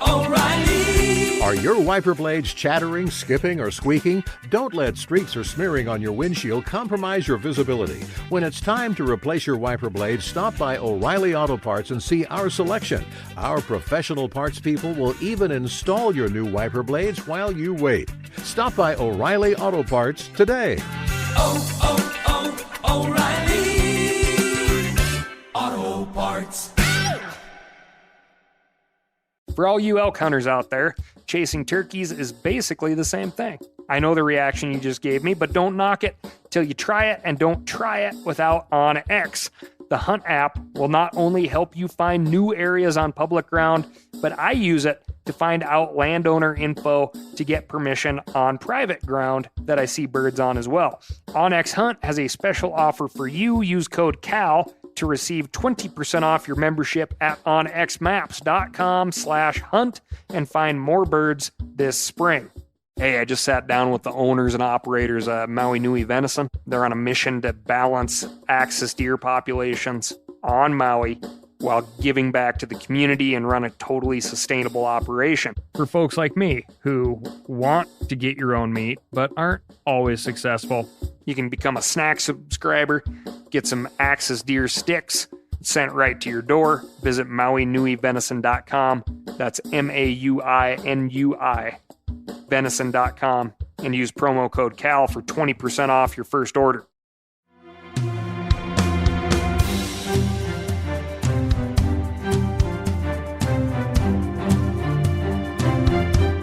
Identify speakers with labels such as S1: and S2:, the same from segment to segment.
S1: O'Reilly. Are your wiper blades chattering, skipping, or squeaking? Don't let streaks or smearing on your windshield compromise your visibility. When it's time to replace your wiper blades, stop by O'Reilly Auto Parts and see our selection. Our professional parts people will even install your new wiper blades while you wait. Stop by O'Reilly Auto Parts today. O'Reilly Auto Parts.
S2: For all you elk hunters out there, chasing turkeys is basically the same thing. I know the reaction you just gave me, but don't knock it till you try it, and don't try it without OnX. The Hunt app will not only help you find new areas on public ground, but I use it to find out landowner info to get permission on private ground that I see birds on as well. OnX Hunt has a special offer for you. Use code CAL to receive 20% off your membership at onxmaps.com/hunt and find more birds this spring. Hey, I just sat down with the owners and operators of Maui Nui Venison. They're on a mission to balance axis deer populations on Maui while giving back to the community and run a totally sustainable operation. For folks like me who want to get your own meat but aren't always successful, you can become a snack subscriber, get some axis deer sticks sent right to your door. Visit MauiNuiVenison.com. That's MAUINUI venison.com and use promo code CAL for 20% off your first order.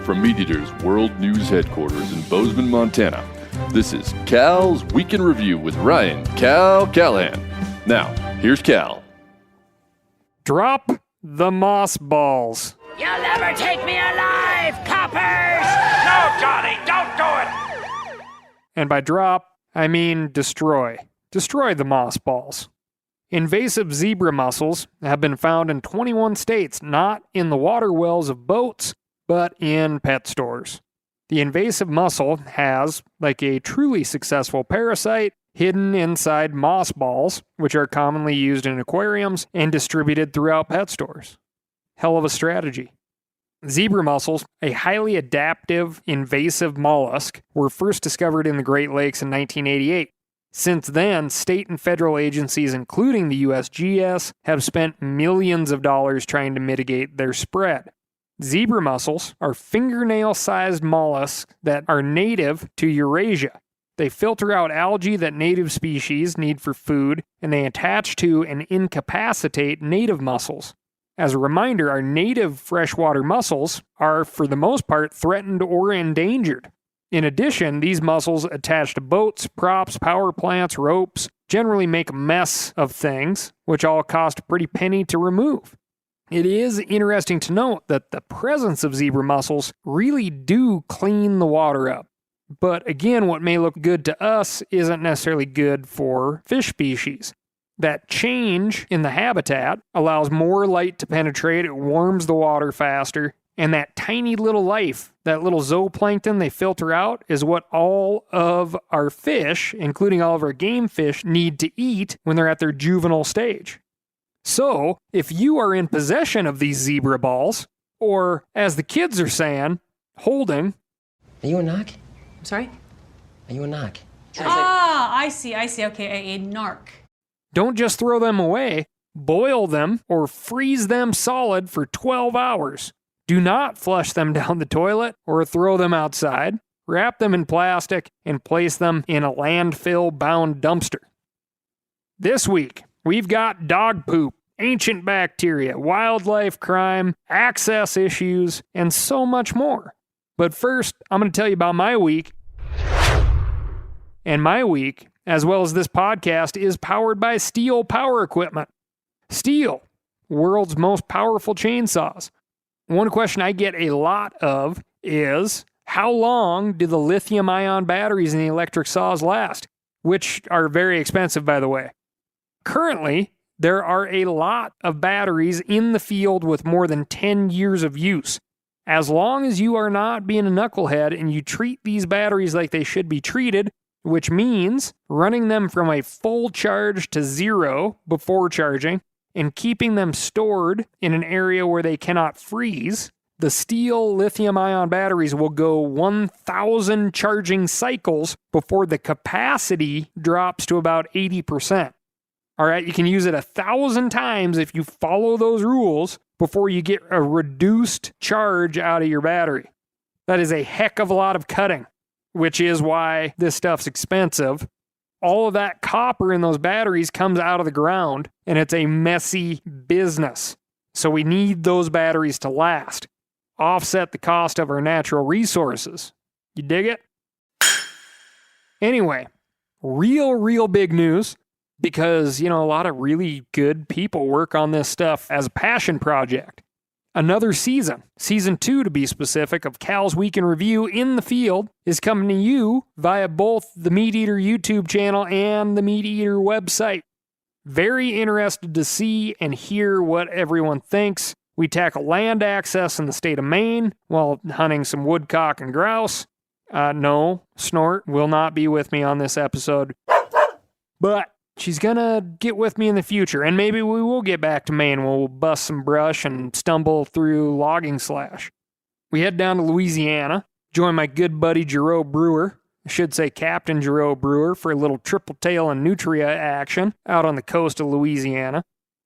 S3: From MeatEater's World News Headquarters in Bozeman, Montana, this is Cal's Week in Review with Ryan Cal Callahan. Now, here's Cal.
S2: Drop the moss balls.
S4: You'll never take me alive, coppers!
S5: No, Johnny, don't do it!
S2: And by drop, I mean destroy. Destroy the moss balls. Invasive zebra mussels have been found in 21 states, not in the water wells of boats, but in pet stores. The invasive mussel has, like a truly successful parasite, hidden inside moss balls, which are commonly used in aquariums and distributed throughout pet stores. Hell of a strategy. Zebra mussels, a highly adaptive, invasive mollusk, were first discovered in the Great Lakes in 1988. Since then, state and federal agencies, including the USGS, have spent millions of dollars trying to mitigate their spread. Zebra mussels are fingernail-sized mollusks that are native to Eurasia. They filter out algae that native species need for food, and they attach to and incapacitate native mussels. As a reminder, our native freshwater mussels are, for the most part, threatened or endangered. In addition, these mussels attach to boats, props, power plants, ropes, generally make a mess of things, which all cost a pretty penny to remove. It is interesting to note that the presence of zebra mussels really do clean the water up. But again, what may look good to us isn't necessarily good for fish species. That change in the habitat allows more light to penetrate, it warms the water faster, and that tiny little life, that little zooplankton they filter out, is what all of our fish, including all of our game fish, need to eat when they're at their juvenile stage. So, if you are in possession of these zebra balls, or as the kids are saying, holding...
S6: Are you a narc?
S7: I'm sorry?
S6: Are you a narc?
S7: I see. Okay, a narc.
S2: Don't just throw them away. Boil them or freeze them solid for 12 hours. Do not flush them down the toilet or throw them outside. Wrap them in plastic and place them in a landfill-bound dumpster. This week, we've got dog poop, ancient bacteria, wildlife crime, access issues, and so much more. But first, I'm going to tell you about my week. And my week, as well as this podcast, is powered by Stihl Power Equipment. Stihl, world's most powerful chainsaws. One question I get a lot of is, how long do the lithium-ion batteries in the electric saws last? Which are very expensive, by the way. Currently, there are a lot of batteries in the field with more than 10 years of use. As long as you are not being a knucklehead and you treat these batteries like they should be treated, which means running them from a full charge to zero before charging and keeping them stored in an area where they cannot freeze, the steel lithium-ion batteries will go 1,000 charging cycles before the capacity drops to about 80%. All right, you can use it 1,000 times if you follow those rules before you get a reduced charge out of your battery. That is a heck of a lot of cutting, which is why this stuff's expensive. All of that copper in those batteries comes out of the ground, and it's a messy business. So we need those batteries to last. Offset the cost of our natural resources. You dig it? Anyway, real big news, because, a lot of really good people work on this stuff as a passion project. Another season 2 to be specific, of Cal's Week in Review in the Field is coming to you via both the Meat Eater YouTube channel and the Meat Eater website. Very interested to see and hear what everyone thinks. We tackle land access in the state of Maine while hunting some woodcock and grouse. No, Snort will not be with me on this episode. But she's gonna get with me in the future, and maybe we will get back to Maine. We'll bust some brush and stumble through Logging Slash. We head down to Louisiana, join my good buddy Giroux Brewer. I should say Captain Giroux Brewer, for a little triple tail and nutria action out on the coast of Louisiana.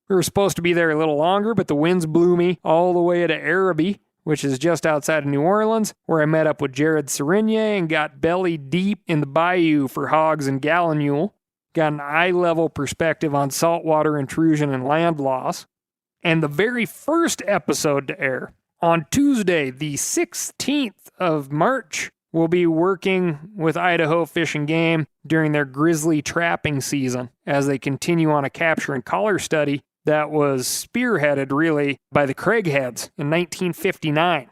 S2: We were supposed to be there a little longer, but the winds blew me all the way to Araby, which is just outside of New Orleans, where I met up with Jared Serenier and got belly deep in the bayou for hogs and gallinule. Got an eye-level perspective on saltwater intrusion and land loss. And the very first episode to air, on Tuesday, the 16th of March, we'll be working with Idaho Fish and Game during their grizzly trapping season as they continue on a capture and collar study that was spearheaded, really, by the Craigheads in 1959.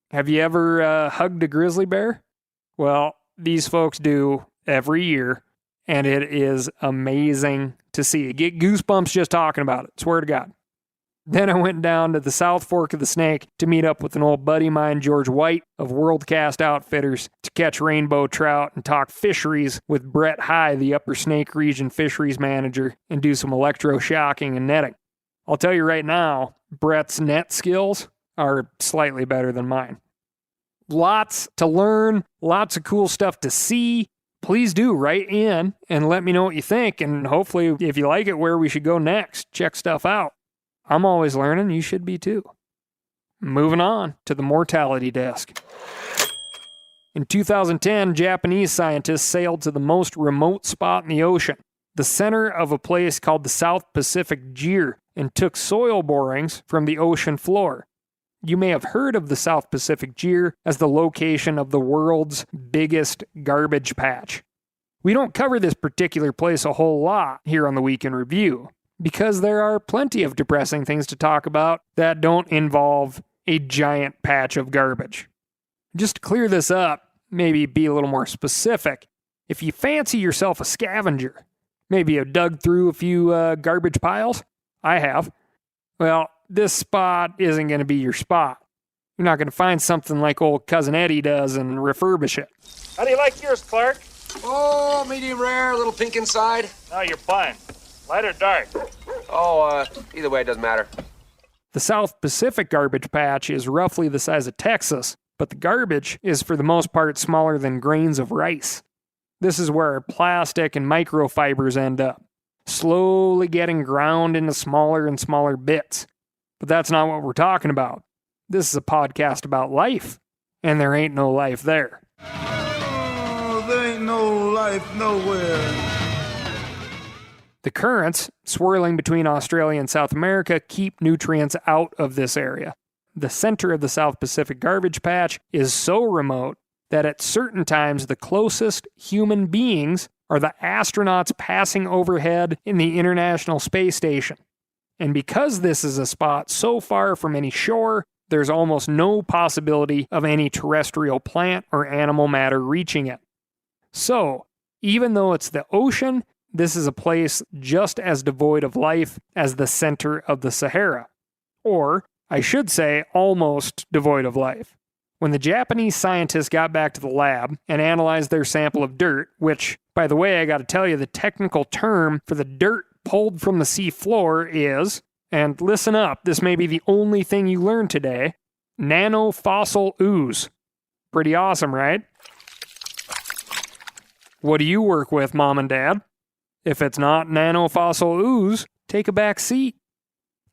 S2: Have you ever hugged a grizzly bear? Well, these folks do every year, and it is amazing to see. You get goosebumps just talking about it, swear to God. Then I went down to the South Fork of the Snake to meet up with an old buddy of mine, George White of WorldCast Outfitters, to catch rainbow trout and talk fisheries with Brett High, the Upper Snake Region fisheries manager, and do some electroshocking and netting. I'll tell you right now, Brett's net skills are slightly better than mine. Lots to learn, lots of cool stuff to see. Please do write in and let me know what you think, and hopefully, if you like it, where we should go next. Check stuff out. I'm always learning. You should be too. Moving on to the mortality desk. In 2010, Japanese scientists sailed to the most remote spot in the ocean, the center of a place called the South Pacific Gyre, and took soil borings from the ocean floor. You may have heard of the South Pacific Gyre as the location of the world's biggest garbage patch. We don't cover this particular place a whole lot here on the Week in Review, because there are plenty of depressing things to talk about that don't involve a giant patch of garbage. Just to clear this up, maybe be a little more specific, if you fancy yourself a scavenger, maybe you've dug through a few garbage piles, I have, well, this spot isn't going to be your spot. You're not going to find something like old Cousin Eddie does and refurbish it.
S5: How do you like yours, Clark?
S6: Oh, medium rare, a little pink inside.
S5: No, you're fine. Light or dark?
S6: Oh, either way, it doesn't matter.
S2: The South Pacific garbage patch is roughly the size of Texas, but the garbage is for the most part smaller than grains of rice. This is where our plastic and microfibers end up, slowly getting ground into smaller and smaller bits. But that's not what we're talking about. This is a podcast about life, and there ain't no life there.
S8: Oh, there ain't no life nowhere.
S2: The currents swirling between Australia and South America keep nutrients out of this area. The center of the South Pacific garbage patch is so remote that at certain times the closest human beings are the astronauts passing overhead in the International Space Station. And because this is a spot so far from any shore, there's almost no possibility of any terrestrial plant or animal matter reaching it. So, even though it's the ocean, this is a place just as devoid of life as the center of the Sahara. Or, I should say, almost devoid of life. When the Japanese scientists got back to the lab and analyzed their sample of dirt, which, by the way, I gotta tell you, the technical term for the dirt pulled from the sea floor is, and listen up, this may be the only thing you learn today, nanofossil ooze. Pretty awesome, right? What do you work with, Mom and Dad? If it's not nanofossil ooze, take a back seat.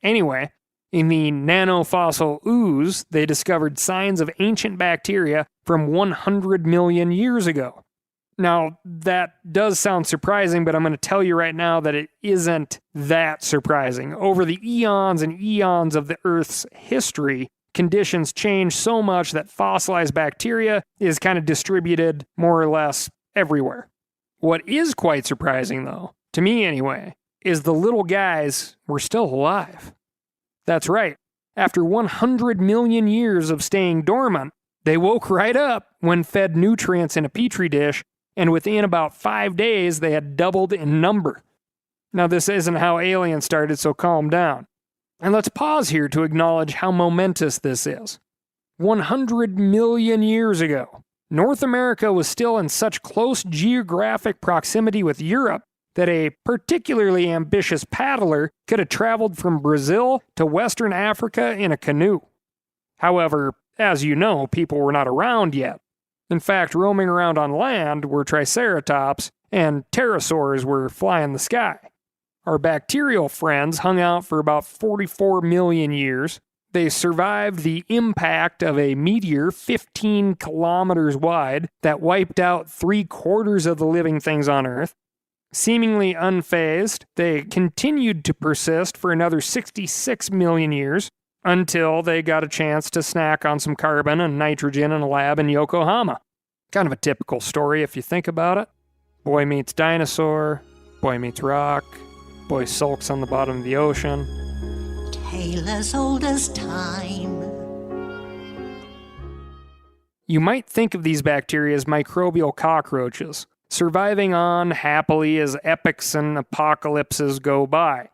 S2: Anyway, in the nanofossil ooze, they discovered signs of ancient bacteria from 100 million years ago. Now, that does sound surprising, but I'm going to tell you right now that it isn't that surprising. Over the eons and eons of the Earth's history, conditions change so much that fossilized bacteria is kind of distributed more or less everywhere. What is quite surprising, though, to me anyway, is the little guys were still alive. That's right. After 100 million years of staying dormant, they woke right up when fed nutrients in a petri dish, and within about 5 days, they had doubled in number. Now, this isn't how aliens started, so calm down. And let's pause here to acknowledge how momentous this is. 100 million years ago, North America was still in such close geographic proximity with Europe that a particularly ambitious paddler could have traveled from Brazil to Western Africa in a canoe. However, as you know, people were not around yet. In fact, roaming around on land were triceratops, and pterosaurs were flying the sky. Our bacterial friends hung out for about 44 million years. They survived the impact of a meteor 15 kilometers wide that wiped out 3/4 of the living things on Earth. Seemingly unfazed, they continued to persist for another 66 million years until they got a chance to snack on some carbon and nitrogen in a lab in Yokohama. Kind of a typical story if you think about it. Boy meets dinosaur, boy meets rock, boy sulks on the bottom of the ocean.
S9: Tale as old as time.
S2: You might think of these bacteria as microbial cockroaches, surviving on happily as epochs and apocalypses go by.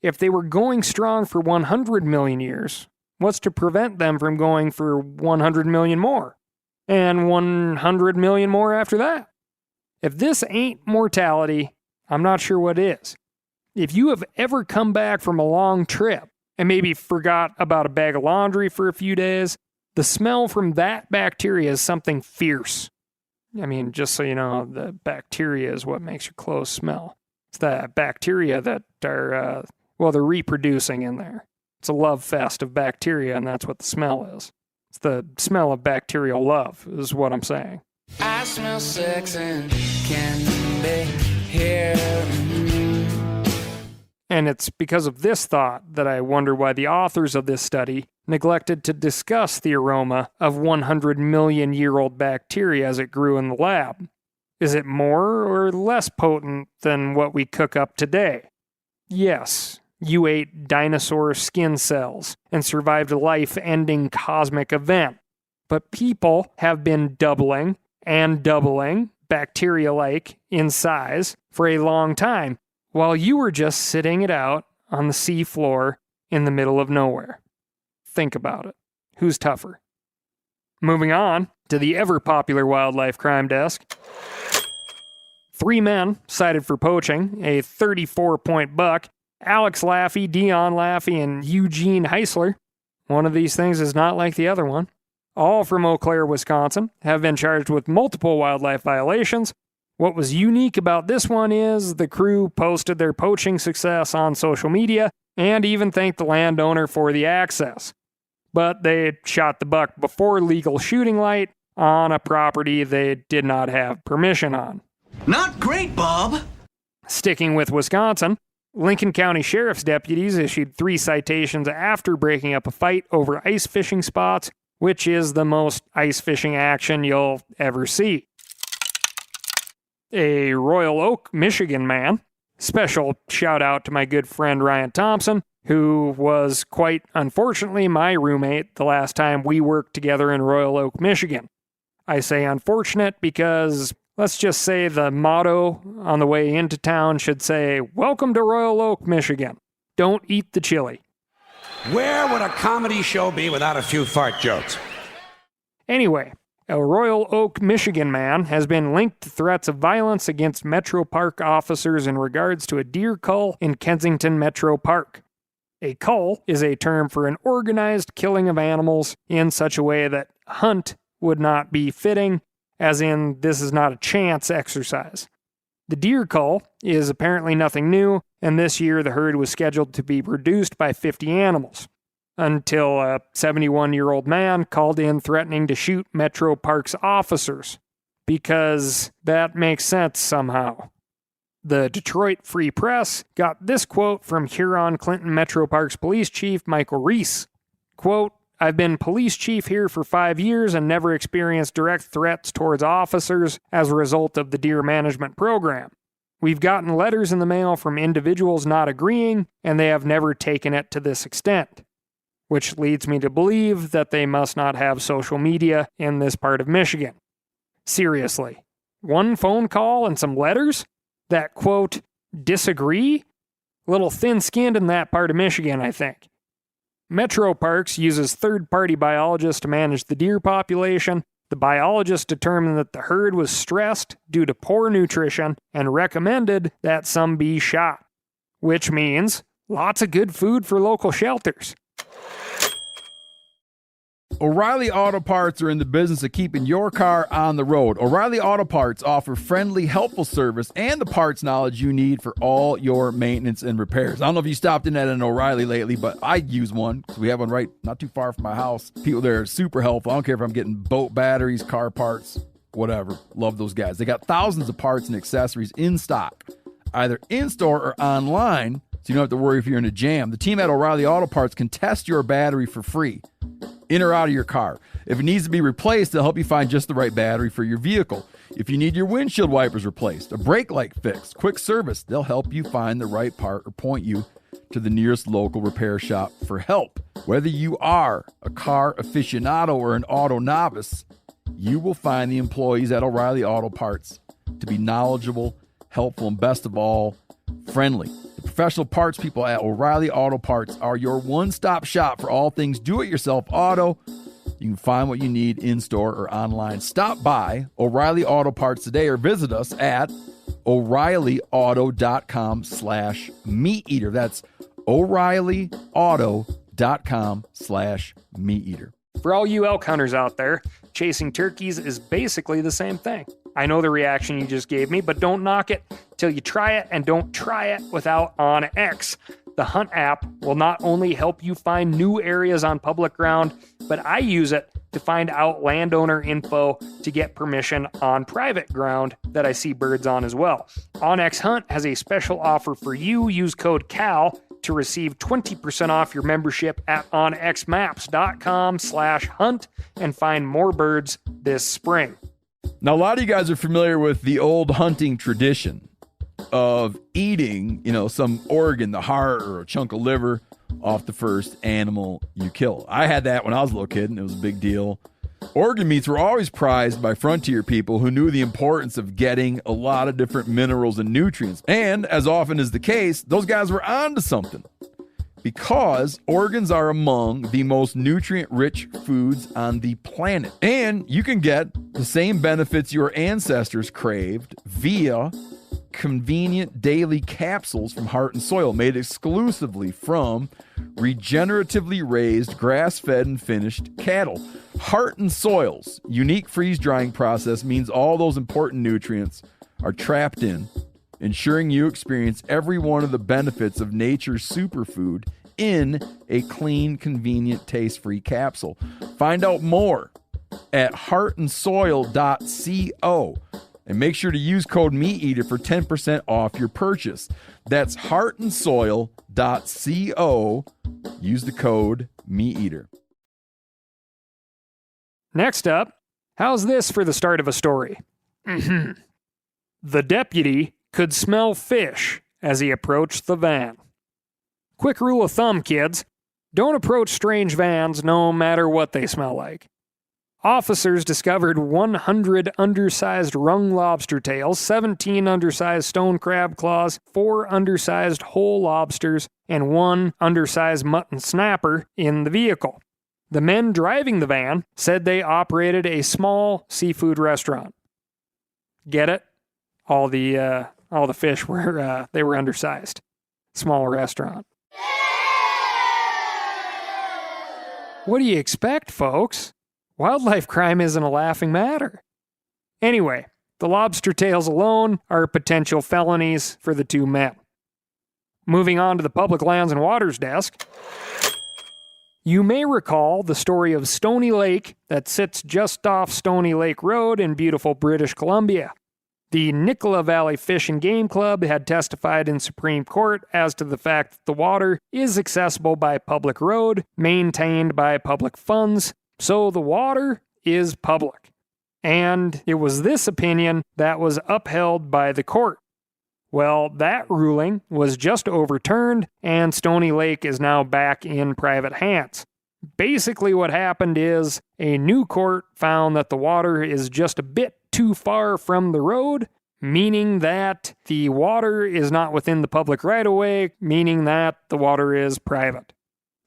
S2: If they were going strong for 100 million years, what's to prevent them from going for 100 million more? And 100 million more after that? If this ain't mortality, I'm not sure what is. If you have ever come back from a long trip and maybe forgot about a bag of laundry for a few days, the smell from that bacteria is something fierce. I mean, just so you know, the bacteria is what makes your clothes smell. It's the bacteria that are, they're reproducing in there. It's a love fest of bacteria, and that's what the smell is. It's the smell of bacterial love, is what I'm saying.
S10: I smell sex and can be here.
S2: And it's because of this thought that I wonder why the authors of this study neglected to discuss the aroma of 100 million year old bacteria as it grew in the lab. Is it more or less potent than what we cook up today? Yes, you ate dinosaur skin cells and survived a life-ending cosmic event. But people have been doubling and doubling, bacteria-like, in size for a long time, while you were just sitting it out on the sea floor in the middle of nowhere. Think about it. Who's tougher? Moving on to the ever-popular wildlife crime desk. 3 men cited for poaching, a 34-point buck, Alex Laffey, Dion Laffey, and Eugene Heisler. One of these things is not like the other one. All from Eau Claire, Wisconsin, have been charged with multiple wildlife violations. What was unique about this one is the crew posted their poaching success on social media and even thanked the landowner for the access. But they shot the buck before legal shooting light on a property they did not have permission on.
S10: Not great, Bob.
S2: Sticking with Wisconsin, Lincoln County Sheriff's deputies issued 3 citations after breaking up a fight over ice fishing spots, which is the most ice fishing action you'll ever see. A Royal Oak, Michigan man. Special shout out to my good friend Ryan Thompson, who was quite unfortunately my roommate the last time we worked together in Royal Oak, Michigan. I say unfortunate because let's just say the motto on the way into town should say, "Welcome to Royal Oak, Michigan. Don't eat the chili."
S11: Where would a comedy show be without a few fart jokes?
S2: Anyway, A Royal Oak, Michigan man has been linked to threats of violence against Metro Park officers in regards to a deer cull in Kensington Metro Park. A cull is a term for an organized killing of animals in such a way that hunt would not be fitting, as in this is not a chance exercise. The deer cull is apparently nothing new, and this year the herd was scheduled to be reduced by 50 animals, until a 71-year-old man called in threatening to shoot Metro Parks officers, because that makes sense somehow. The Detroit Free Press got this quote from Huron-Clinton Metro Parks Police Chief Michael Reese. Quote, "I've been police chief here for 5 years and never experienced direct threats towards officers as a result of the deer management program. We've gotten letters in the mail from individuals not agreeing, and they have never taken it to this extent. Which leads me to believe that they must not have social media in this part of Michigan. Seriously, one phone call and some letters that, quote, disagree? A little thin-skinned in that part of Michigan, I think. Metro Parks uses third-party biologists to manage the deer population. The biologists determined that the herd was stressed due to poor nutrition and recommended that some be shot, which means lots of good food for local shelters."
S11: O'Reilly Auto Parts are in the business of keeping your car on the road. O'Reilly Auto Parts offer friendly, helpful service and the parts knowledge you need for all your maintenance and repairs. I don't know if you stopped in at an O'Reilly lately, but I use one because we have one right not too far from my house. People there are super helpful. I don't care if I'm getting boat batteries, car parts, whatever. Love those guys. They got thousands of parts and accessories in stock, either in-store or online, so you don't have to worry if you're in a jam. The team at O'Reilly Auto Parts can test your battery for free, in or out of your car. If it needs to be replaced, they'll help you find just the right battery for your vehicle. If you need your windshield wipers replaced, a brake light fixed, quick service, they'll help you find the right part or point you to the nearest local repair shop for help. Whether you are a car aficionado or an auto novice, you will find the employees at O'Reilly Auto Parts to be knowledgeable, helpful, and best of all, friendly. The professional parts people at O'Reilly Auto Parts are your one-stop shop for all things do-it-yourself auto. You can find what you need in-store or online. Stop by O'Reilly Auto Parts today or visit us at O'ReillyAuto.com/meat-eater. That's O'ReillyAuto.com/meat-eater.
S2: For all you elk hunters out there, chasing turkeys is basically the same thing. I know the reaction you just gave me, but don't knock it till you try it, and don't try it without OnX. The Hunt app will not only help you find new areas on public ground, but I use it to find out landowner info to get permission on private ground that I see birds on as well. OnX Hunt has a special offer for you. Use code CAL to receive 20% off your membership at onxmaps.com/hunt and find more birds this spring.
S11: Now, a lot of you guys are familiar with the old hunting tradition of eating, some organ, the heart or a chunk of liver off the first animal you kill. I had that when I was a little kid, and it was a big deal. Organ meats were always prized by frontier people who knew the importance of getting a lot of different minerals and nutrients. And as often is the case, those guys were onto something, because organs are among the most nutrient-rich foods on the planet. And you can get the same benefits your ancestors craved via convenient daily capsules from Heart and Soil, made exclusively from regeneratively raised, grass-fed, and finished cattle. Heart and Soil's unique freeze-drying process means all those important nutrients are trapped in, ensuring you experience every one of the benefits of nature's superfood in a clean, convenient, taste-free capsule. Find out more at heartandsoil.co. And make sure to use code MeatEater for 10% off your purchase. That's heartandsoil.co. Use the code MeatEater.
S2: Next up, how's this for the start of a story? The deputy could smell fish as he approached the van. Quick rule of thumb, kids. Don't approach strange vans no matter what they smell like. Officers discovered 100 undersized rung lobster tails, 17 undersized stone crab claws, 4 undersized whole lobsters, and 1 undersized mutton snapper in the vehicle. The men driving the van said they operated a small seafood restaurant. Get it? All the fish were they were undersized. Small restaurant. What do you expect, folks? Wildlife crime isn't a laughing matter. Anyway, the lobster tails alone are potential felonies for the two men. Moving on to the Public Lands and Waters desk. You may recall the story of Stony Lake that sits just off Stony Lake Road in beautiful British Columbia. The Nicola Valley Fish and Game Club had testified in Supreme Court as to the fact that the water is accessible by public road, maintained by public funds, so the water is public. And it was this opinion that was upheld by the court. Well, that ruling was just overturned, and Stony Lake is now back in private hands. Basically, what happened is a new court found that the water is just a bit too far from the road, meaning that the water is not within the public right-of-way, meaning that the water is private.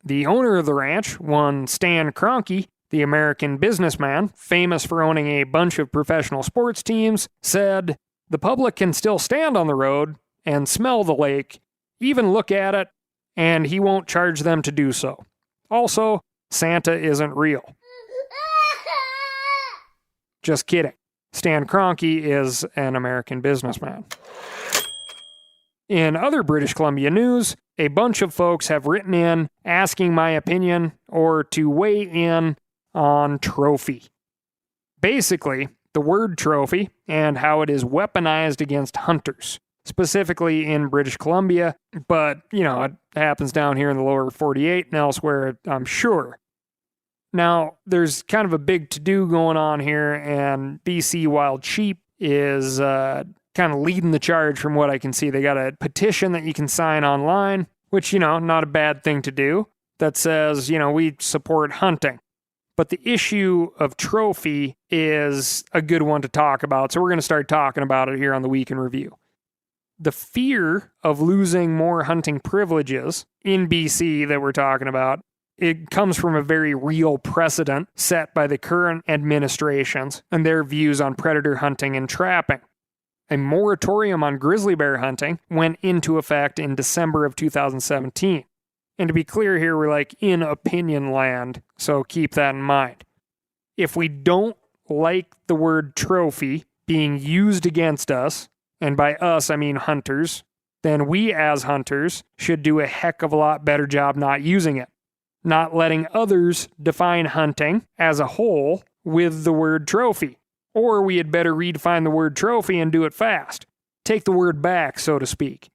S2: The owner of the ranch, one Stan Kroenke, the American businessman, famous for owning a bunch of professional sports teams, said, "The public can still stand on the road and smell the lake, even look at it, and he won't charge them to do so. Also, Santa isn't real." Just kidding. Stan Kroenke is an American businessman. In other British Columbia news, a bunch of folks have written in asking my opinion or to weigh in on trophy. Basically, the word trophy and how it is weaponized against hunters, specifically in British Columbia, but, it happens down here in the lower 48 and elsewhere, I'm sure. Now, there's kind of a big to-do going on here, and BC Wild Sheep is kind of leading the charge from what I can see. They got a petition that you can sign online, which, not a bad thing to do, that says, we support hunting. But the issue of trophy is a good one to talk about, so we're going to start talking about it here on the Week in Review. The fear of losing more hunting privileges in BC that we're talking about, it comes from a very real precedent set by the current administrations and their views on predator hunting and trapping. A moratorium on grizzly bear hunting went into effect in December of 2017. And to be clear here, we're in opinion land, so keep that in mind. If we don't like the word trophy being used against us, and by us I mean hunters, then we as hunters should do a heck of a lot better job not using it. Not letting others define hunting as a whole with the word trophy. Or we had better redefine the word trophy and do it fast. Take the word back, so to speak.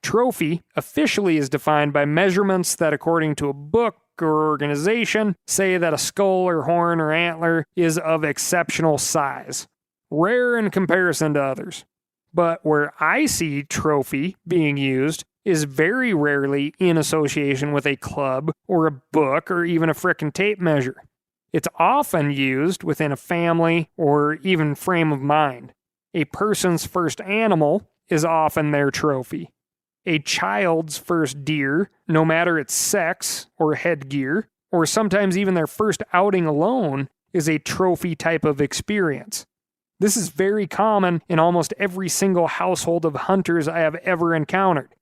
S2: Trophy officially is defined by measurements that, according to a book or organization, say that a skull or horn or antler is of exceptional size, rare in comparison to others. But where I see trophy being used is very rarely in association with a club or a book or even a frickin' tape measure. It's often used within a family or even frame of mind. A person's first animal is often their trophy. A child's first deer, no matter its sex or headgear, or sometimes even their first outing alone, is a trophy type of experience. This is very common in almost every single household of hunters I have ever encountered.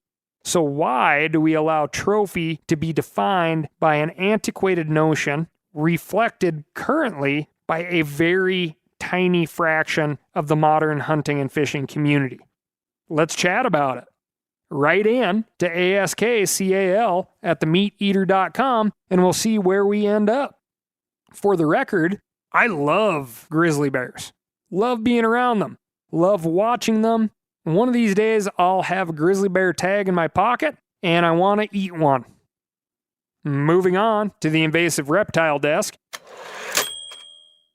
S2: So why do we allow trophy to be defined by an antiquated notion reflected currently by a very tiny fraction of the modern hunting and fishing community? Let's chat about it. Write in to askcal@themeateater.com and we'll see where we end up. For the record, I love grizzly bears. Love being around them. Love watching them. One of these days, I'll have a grizzly bear tag in my pocket, and I want to eat one. Moving on to the invasive reptile desk.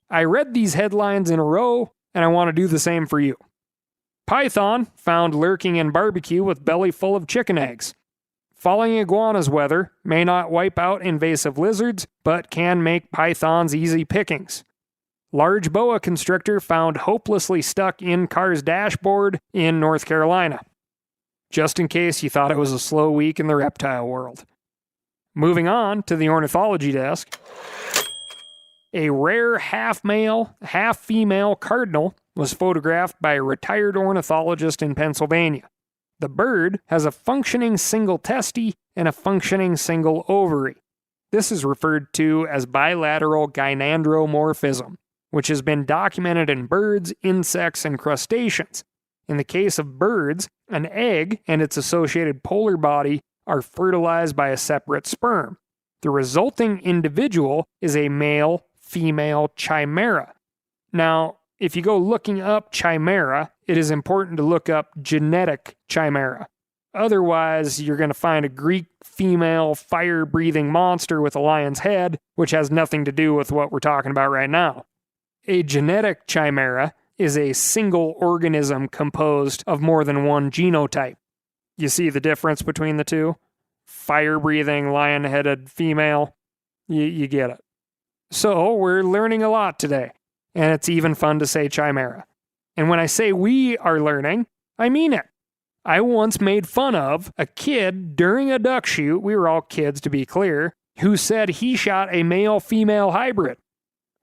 S2: I read these headlines in a row, and I want to do the same for you. Python found lurking in barbecue with belly full of chicken eggs. Falling iguanas weather may not wipe out invasive lizards, but can make pythons easy pickings. Large boa constrictor found hopelessly stuck in car's dashboard in North Carolina. Just in case you thought it was a slow week in the reptile world. Moving on to the ornithology desk. A rare half-male, half-female cardinal was photographed by a retired ornithologist in Pennsylvania. The bird has a functioning single testy and a functioning single ovary. This is referred to as bilateral gynandromorphism, which has been documented in birds, insects, and crustaceans. In the case of birds, an egg and its associated polar body are fertilized by a separate sperm. The resulting individual is a male-female chimera. Now, if you go looking up chimera, it is important to look up genetic chimera. Otherwise, you're going to find a Greek female fire-breathing monster with a lion's head, which has nothing to do with what we're talking about right now. A genetic chimera is a single organism composed of more than one genotype. You see the difference between the two? Fire-breathing, lion-headed female. You get it. So, we're learning a lot today, and it's even fun to say chimera. And when I say we are learning, I mean it. I once made fun of a kid during a duck shoot, we were all kids to be clear, who said he shot a male-female hybrid,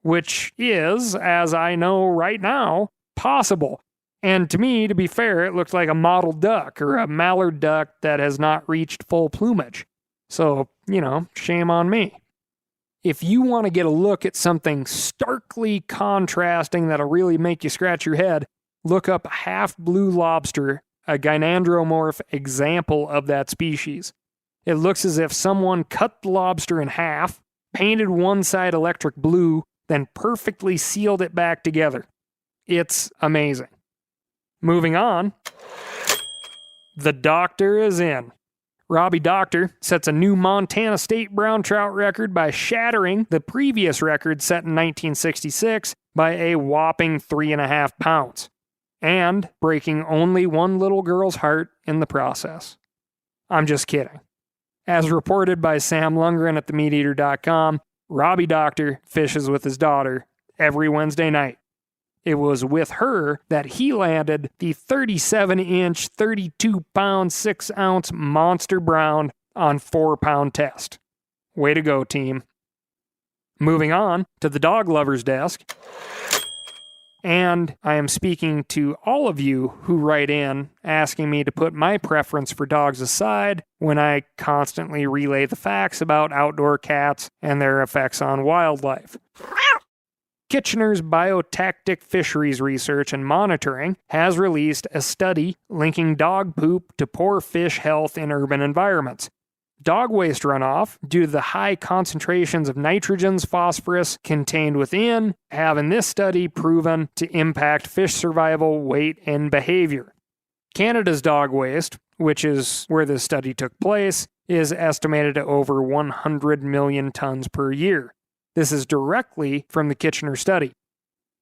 S2: which is, as I know right now, possible. And to me, to be fair, it looked like a mottled duck or a mallard duck that has not reached full plumage. So, shame on me. If you want to get a look at something starkly contrasting that'll really make you scratch your head, look up half blue lobster, a gynandromorph example of that species. It looks as if someone cut the lobster in half, painted one side electric blue, then perfectly sealed it back together. It's amazing. Moving on. The Doctor is in. Robbie Doctor sets a new Montana State brown trout record by shattering the previous record set in 1966 by a whopping 3.5 pounds, and breaking only one little girl's heart in the process. I'm just kidding. As reported by Sam Lundgren at themeateater.com, Robbie Doctor fishes with his daughter every Wednesday night. It was with her that he landed the 37-inch, 32-pound, 6-ounce monster brown on 4-pound test. Way to go, team. Moving on to the dog lover's desk. And I am speaking to all of you who write in asking me to put my preference for dogs aside when I constantly relay the facts about outdoor cats and their effects on wildlife. Kitchener's Biotactic Fisheries Research and Monitoring has released a study linking dog poop to poor fish health in urban environments. Dog waste runoff, due to the high concentrations of nitrogens, phosphorus contained within, have in this study proven to impact fish survival, weight, and behavior. Canada's dog waste, which is where this study took place, is estimated to over 100 million tons per year. This is directly from the Kitchener study.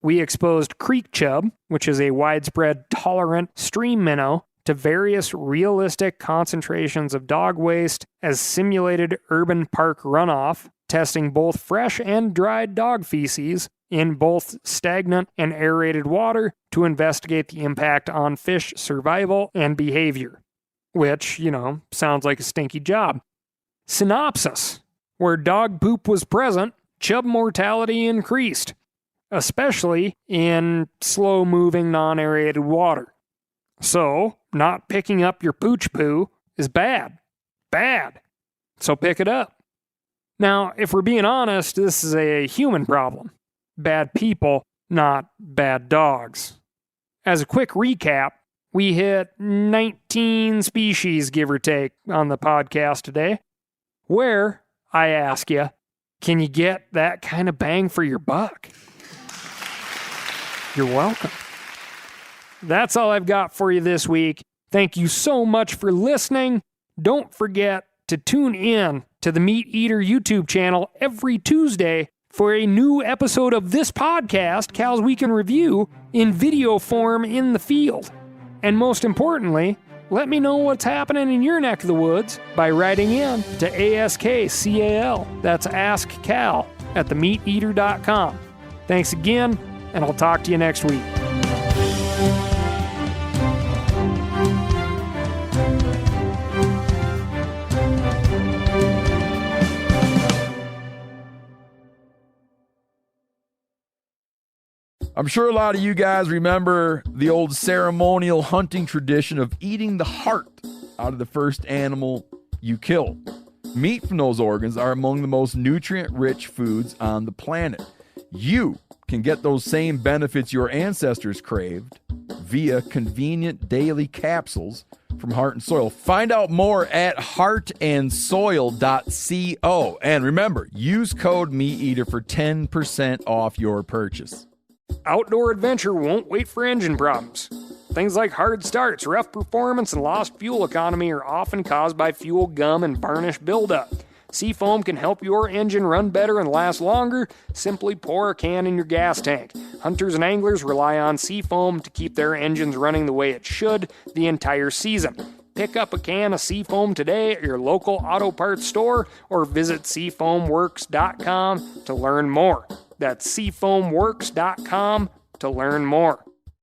S2: We exposed creek chub, which is a widespread tolerant stream minnow, to various realistic concentrations of dog waste as simulated urban park runoff, testing both fresh and dried dog feces in both stagnant and aerated water to investigate the impact on fish survival and behavior. Which, sounds like a stinky job. Synopsis. Where dog poop was present, chub mortality increased, especially in slow-moving, non-aerated water. So, not picking up your pooch poo is bad. Bad. So pick it up. Now, if we're being honest, this is a human problem. Bad people, not bad dogs. As a quick recap, we hit 19 species, give or take, on the podcast today. Where, I ask you, can you get that kind of bang for your buck? You're welcome. That's all I've got for you this week. Thank you so much for listening. Don't forget to tune in to the Meat Eater YouTube channel every Tuesday for a new episode of this podcast, Cal's Weekend Review, in video form in the field. And most importantly, let me know what's happening in your neck of the woods by writing in to AskCal, that's Ask Cal, at themeateater.com. Thanks again, and I'll talk to you next week.
S11: I'm sure a lot of you guys remember the old ceremonial hunting tradition of eating the heart out of the first animal you kill. Meat from those organs are among the most nutrient-rich foods on the planet. You can get those same benefits your ancestors craved via convenient daily capsules from Heart and Soil. Find out more at heartandsoil.co. And remember, use code MeatEater for 10% off your purchase.
S2: Outdoor adventure won't wait for engine problems. Things like hard starts, rough performance, and lost fuel economy are often caused by fuel gum and varnish buildup. Seafoam can help your engine run better and last longer. Simply pour a can in your gas tank. Hunters and anglers rely on Seafoam to keep their engines running the way it should the entire season. Pick up a can of Seafoam today at your local auto parts store or visit SeafoamWorks.com to learn more. That's SeafoamWorks.com to learn more.